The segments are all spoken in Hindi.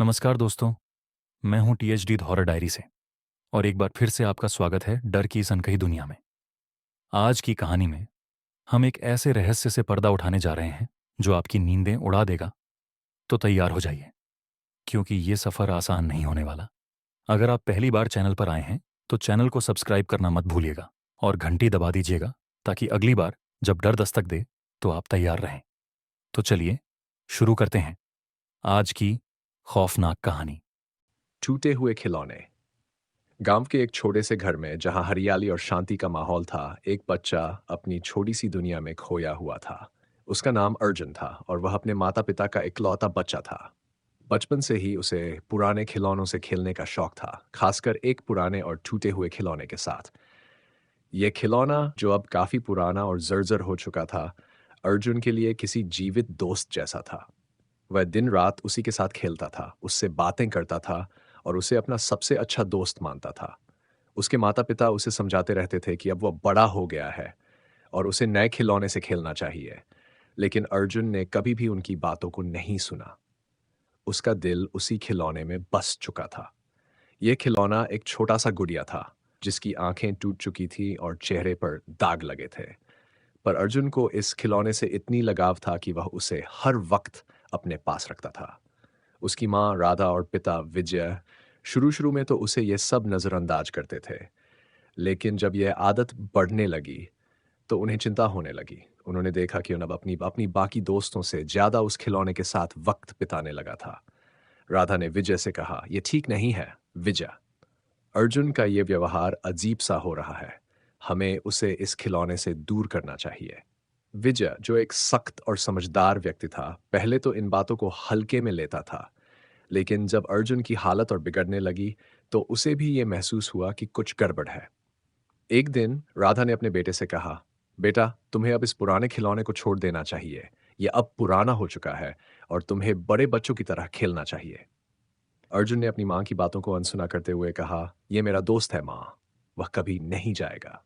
नमस्कार दोस्तों। मैं हूं टीएचडी हॉरर डायरी से और एक बार फिर से आपका स्वागत है डर की इस अनकही दुनिया में। आज की कहानी में हम एक ऐसे रहस्य से पर्दा उठाने जा रहे हैं जो आपकी नींदें उड़ा देगा। तो तैयार हो जाइए, क्योंकि ये सफ़र आसान नहीं होने वाला। अगर आप पहली बार चैनल पर आए हैं तो चैनल को सब्सक्राइब करना मत भूलिएगा और घंटी दबा दीजिएगा, ताकि अगली बार जब डर दस्तक दे तो आप तैयार रहें। तो चलिए शुरू करते हैं आज की खौफनाक कहानी। टूटे हुए खिलौने। गांव के एक छोटे से घर में जहां हरियाली और शांति का माहौल था, एक बच्चा अपनी छोटी सी दुनिया में खोया हुआ था। उसका नाम अर्जुन था और वह अपने माता पिता का इकलौता बच्चा था। बचपन से ही उसे पुराने खिलौनों से खेलने का शौक था, खासकर एक पुराने और टूटे हुए खिलौने के साथ। ये खिलौना, जो अब काफी पुराना और जर्जर हो चुका था, अर्जुन के लिए किसी जीवित दोस्त जैसा था। वह दिन रात उसी के साथ खेलता था, उससे बातें करता था और उसे अपना सबसे अच्छा दोस्त मानता था। उसके माता-पिता उसे समझाते रहते थे कि अब वह बड़ा हो गया है और उसे नए खिलौने से खेलना चाहिए। लेकिन अर्जुन ने कभी भी उनकी बातों को नहीं सुना। उसका दिल उसी खिलौने में बस चुका था। यह खिलौना एक छोटा-सा गुड़िया था, जिसकी आंखें टूट चुकी थी और चेहरे पर दाग लगे थे। पर अर्जुन को इस खिलौने से इतनी लगाव था कि वह उसे हर वक्त अपने पास रखता था। उसकी माँ राधा और पिता विजय शुरू-शुरू में तो उसे ये सब नज़रअंदाज करते थे। लेकिन जब यह आदत बढ़ने लगी, तो उन्हें चिंता होने लगी। उन्होंने देखा कि अब अपनी अपनी बाकी दोस्तों से ज़्यादा उस खिलौने के साथ वक्त बिताने लगा था। राधा ने विजय से कहा, "ये ठीक नहीं है, विजय। अर्जुन का ये व्यवहार अजीब-सा हो रहा है। हमें उसे इस खिलौने से दूर करना चाहिए।" विजय, जो एक सख्त और समझदार व्यक्ति था, पहले तो इन बातों को हल्के में लेता था। लेकिन जब अर्जुन की हालत और बिगड़ने लगी, तो उसे भी ये महसूस हुआ कि कुछ गड़बड़ है। एक दिन राधा ने अपने बेटे से कहा, "बेटा, तुम्हें अब इस पुराने खिलौने को छोड़ देना चाहिए। ये अब पुराना हो चुका है और तुम्हें बड़े बच्चों की तरह खेलना चाहिए।" अर्जुन ने अपनी माँ की बातों को अनसुना करते हुए कहा, "ये मेरा दोस्त है माँ, वह कभी नहीं जाएगा।"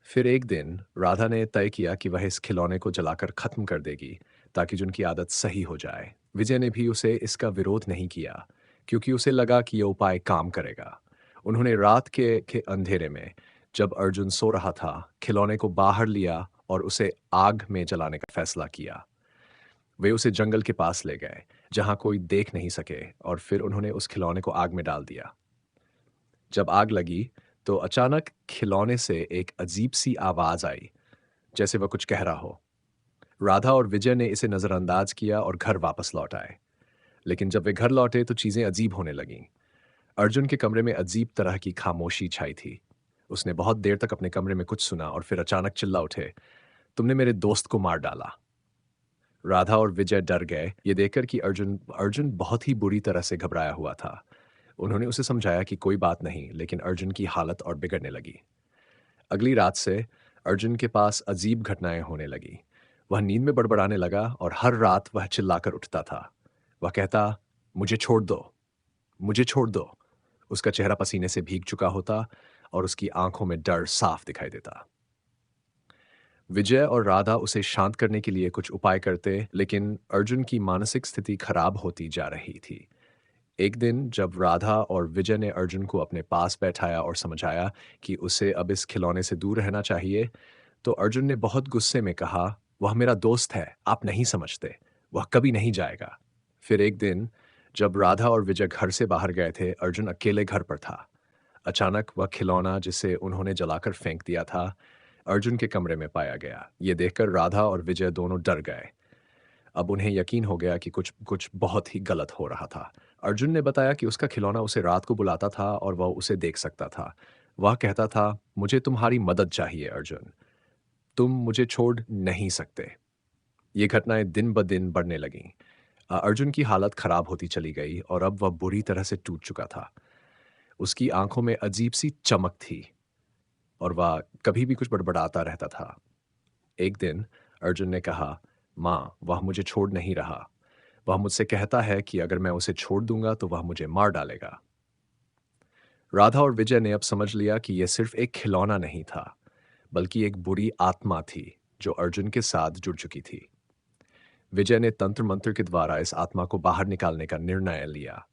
फिर एक दिन राधा ने तय किया कि वह इस खिलौने को जलाकर खत्म कर देगी, ताकि उनकी आदत सही हो जाए। विजय ने भी उसे इसका विरोध नहीं किया, क्योंकि उसे लगा कि यह उपाय काम करेगा। उन्होंने रात के अंधेरे में, जब अर्जुन सो रहा था, खिलौने को बाहर लिया और उसे आग में जलाने का फैसला किया। वे उसे जंगल के पास ले गए, जहां कोई देख नहीं सके, और फिर उन्होंने उस खिलौने को आग में डाल दिया। जब आग लगी, तो अचानक खिलौने से एक अजीब-सी आवाज़ आई, जैसे वह कुछ कह रहा हो। राधा और विजय ने इसे नज़रअंदाज किया और घर वापस लौट आए। लेकिन जब वे घर लौटे, तो चीज़ें अजीब होने लगीं। अर्जुन के कमरे में अजीब तरह की खामोशी छाई थी। उसने बहुत देर तक अपने कमरे में कुछ सुना और फिर अचानक चिल्ला उठे, "तुमने मेरे दोस्त को मार डाला।" राधा और विजय डर गए, ये देखकर कि अर्जुन अर्जुन बहुत ही बुरी तरह से घबराया हुआ था। उन्होंने उसे समझाया कि कोई बात नहीं, लेकिन अर्जुन की हालत और बिगड़ने लगी। अगली रात से अर्जुन के पास अजीब घटनाएं होने लगी। वह नींद में बड़बड़ाने लगा और हर रात वह चिल्लाकर उठता था। वह कहता, "मुझे छोड़ दो, मुझे छोड़ दो।" उसका चेहरा पसीने से भीग चुका होता और उसकी आंखों में डर साफ दिखाई देता। विजय और राधा उसे शांत करने के लिए कुछ उपाय करते, लेकिन अर्जुन की मानसिक स्थिति खराब होती जा रही थी। एक दिन जब राधा और विजय ने अर्जुन को अपने पास बैठाया और समझाया कि उसे अब इस खिलौने से दूर रहना चाहिए, तो अर्जुन ने बहुत गुस्से में कहा, "वह मेरा दोस्त है, आप नहीं समझते। वह कभी नहीं जाएगा।" फिर एक दिन जब राधा और विजय घर से बाहर गए थे, अर्जुन अकेले घर पर था। अचानक वह खिलौना, जिसे उन्होंने जलाकर फेंक दिया था, अर्जुन के कमरे में पाया गया। ये देखकर राधा और विजय दोनों डर गए। अब उन्हें यकीन हो गया कि कुछ कुछ बहुत ही गलत हो रहा था। अर्जुन ने बताया कि उसका खिलौना उसे रात को बुलाता था और वह उसे देख सकता था। वह कहता था, "मुझे तुम्हारी मदद चाहिए अर्जुन। तुम मुझे छोड़ नहीं सकते।" ये घटनाएं दिन ब दिन बढ़ने लगीं। अर्जुन की हालत खराब होती चली गई और अब वह बुरी तरह से टूट चुका था। उसकी आंखों में अजीब-सी चमक थी और वह कभी भी कुछ बड़बड़ाता रहता था। एक दिन अर्जुन ने कहा, "माँ, वह मुझे छोड़ नहीं रहा। वह मुझसे कहता है कि अगर मैं उसे छोड़ दूंगा तो वह मुझे मार डालेगा।" राधा और विजय ने अब समझ लिया कि यह सिर्फ एक खिलौना नहीं था, बल्कि एक बुरी आत्मा थी जो अर्जुन के साथ जुड़ चुकी थी। विजय ने तंत्र मंत्र के द्वारा इस आत्मा को बाहर निकालने का निर्णय लिया।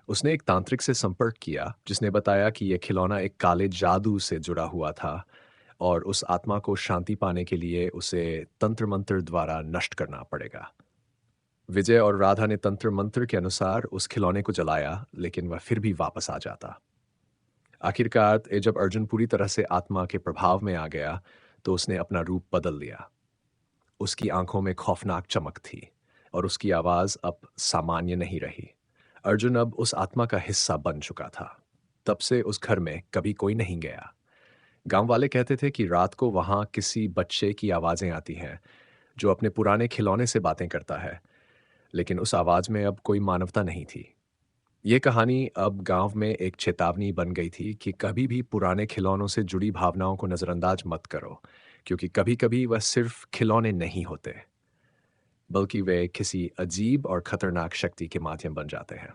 उसने एक तांत्रिक से संपर्क किया जिसने बताया कि यह खिलौना एक काले जादू से जुड़ा हुआ था और उस आत्मा को शांति पाने के लिए उसे तंत्र मंत्र द्वारा नष्ट करना पड़ेगा। विजय और राधा ने तंत्र मंत्र के अनुसार उस खिलौने को जलाया, लेकिन वह फिर भी वापस आ जाता। आखिरकार जब अर्जुन पूरी तरह से आत्मा के प्रभाव में आ गया, तो उसने अपना रूप बदल लिया। उसकी आंखों में खौफनाक चमक थी और उसकी आवाज अब सामान्य नहीं रही। अर्जुन अब उस आत्मा का हिस्सा बन चुका था। तब से उस घर में कभी कोई नहीं गया। गांव वाले कहते थे कि रात को वहां किसी बच्चे की आवाजें आती हैं जो अपने पुराने खिलौने से बातें करता है, लेकिन उस आवाज में अब कोई मानवता नहीं थी। ये कहानी अब गांव में एक चेतावनी बन गई थी कि कभी भी पुराने खिलौनों से जुड़ी भावनाओं को नजरअंदाज मत करो, क्योंकि कभी-कभी वह सिर्फ खिलौने नहीं होते, बल्कि वे किसी अजीब और खतरनाक शक्ति के माध्यम बन जाते हैं।